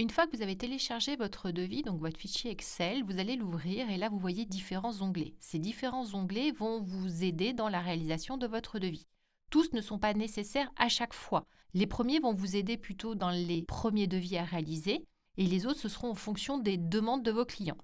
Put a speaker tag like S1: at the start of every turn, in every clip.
S1: Une fois que vous avez téléchargé votre devis, donc votre fichier Excel, vous allez l'ouvrir et là, vous voyez différents onglets. Ces différents onglets vont vous aider dans la réalisation de votre devis. Tous ne sont pas nécessaires à chaque fois. Les premiers vont vous aider plutôt dans les premiers devis à réaliser et les autres, ce seront en fonction des demandes de vos clients.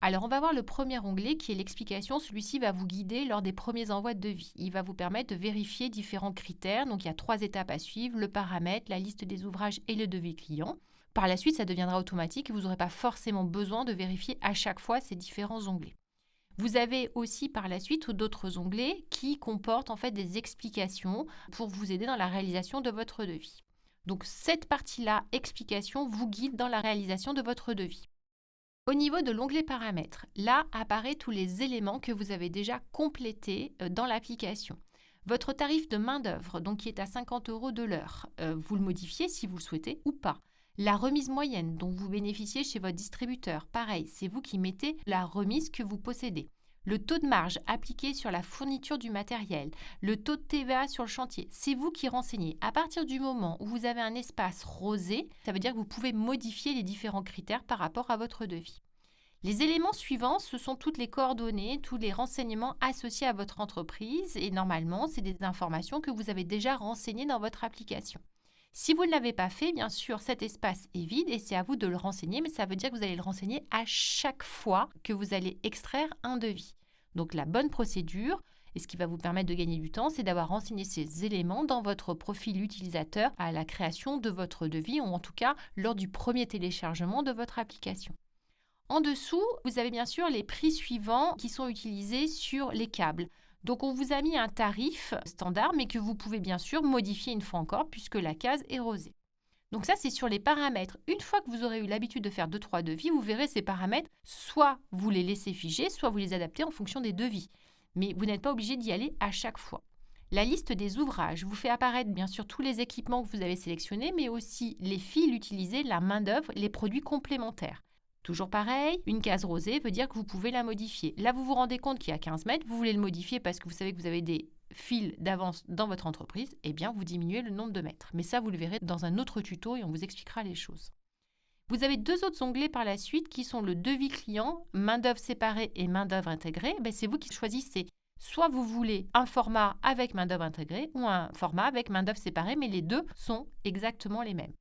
S1: Alors, on va voir le premier onglet qui est l'explication. Celui-ci va vous guider lors des premiers envois de devis. Il va vous permettre de vérifier différents critères. Donc, il y a 3 étapes à suivre, le paramètre, la liste des ouvrages et le devis client. Par la suite, ça deviendra automatique et vous n'aurez pas forcément besoin de vérifier à chaque fois ces différents onglets. Vous avez aussi par la suite d'autres onglets qui comportent en fait des explications pour vous aider dans la réalisation de votre devis. Donc, cette partie-là, explication, vous guide dans la réalisation de votre devis. Au niveau de l'onglet paramètres, là apparaissent tous les éléments que vous avez déjà complétés dans l'application. Votre tarif de main-d'œuvre, donc qui est à 50 € de l'heure, vous le modifiez si vous le souhaitez ou pas. La remise moyenne dont vous bénéficiez chez votre distributeur, pareil, c'est vous qui mettez la remise que vous possédez. Le taux de marge appliqué sur la fourniture du matériel, le taux de TVA sur le chantier, c'est vous qui renseignez. À partir du moment où vous avez un espace rosé, ça veut dire que vous pouvez modifier les différents critères par rapport à votre devis. Les éléments suivants, ce sont toutes les coordonnées, tous les renseignements associés à votre entreprise et normalement, c'est des informations que vous avez déjà renseignées dans votre application. Si vous ne l'avez pas fait, bien sûr, cet espace est vide et c'est à vous de le renseigner, mais ça veut dire que vous allez le renseigner à chaque fois que vous allez extraire un devis. Donc la bonne procédure, et ce qui va vous permettre de gagner du temps, c'est d'avoir renseigné ces éléments dans votre profil utilisateur à la création de votre devis ou en tout cas lors du premier téléchargement de votre application. En dessous, vous avez bien sûr les prix suivants qui sont utilisés sur les câbles. Donc, on vous a mis un tarif standard, mais que vous pouvez bien sûr modifier une fois encore puisque la case est rosée. Donc ça, c'est sur les paramètres. Une fois que vous aurez eu l'habitude de faire 2-3 devis, vous verrez ces paramètres, soit vous les laissez figés, soit vous les adaptez en fonction des devis. Mais vous n'êtes pas obligé d'y aller à chaque fois. La liste des ouvrages vous fait apparaître bien sûr tous les équipements que vous avez sélectionnés, mais aussi les fils utilisés, la main-d'œuvre, les produits complémentaires. Toujours pareil, une case rosée veut dire que vous pouvez la modifier. Là, vous vous rendez compte qu'il y a 15 mètres, vous voulez le modifier parce que vous savez que vous avez des fils d'avance dans votre entreprise, eh bien, vous diminuez le nombre de mètres. Mais ça, vous le verrez dans un autre tuto et on vous expliquera les choses. Vous avez 2 autres onglets par la suite qui sont le devis client, main-d'œuvre séparée et main-d'œuvre intégrée. C'est vous qui choisissez. Soit vous voulez un format avec main-d'œuvre intégrée ou un format avec main-d'œuvre séparée, mais les deux sont exactement les mêmes.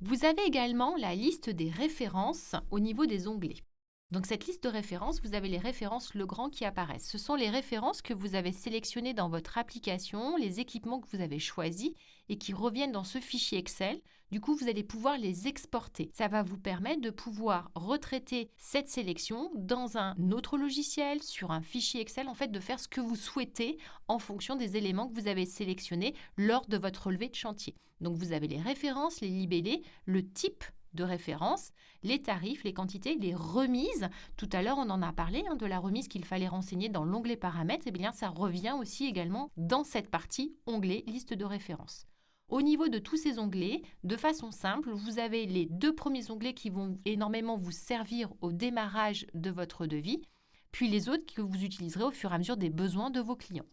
S1: Vous avez également la liste des références au niveau des onglets. Donc cette liste de références, vous avez les références Legrand qui apparaissent. Ce sont les références que vous avez sélectionnées dans votre application, les équipements que vous avez choisis et qui reviennent dans ce fichier Excel. Du coup, vous allez pouvoir les exporter. Ça va vous permettre de pouvoir retraiter cette sélection dans un autre logiciel, sur un fichier Excel, en fait, de faire ce que vous souhaitez en fonction des éléments que vous avez sélectionnés lors de votre relevé de chantier. Donc, vous avez les références, les libellés, le type de référence, les tarifs, les quantités, les remises. Tout à l'heure, on en a parlé de la remise qu'il fallait renseigner dans l'onglet paramètres. Eh bien, ça revient aussi également dans cette partie onglet liste de références. Au niveau de tous ces onglets, de façon simple, vous avez les 2 premiers onglets qui vont énormément vous servir au démarrage de votre devis, puis les autres que vous utiliserez au fur et à mesure des besoins de vos clients.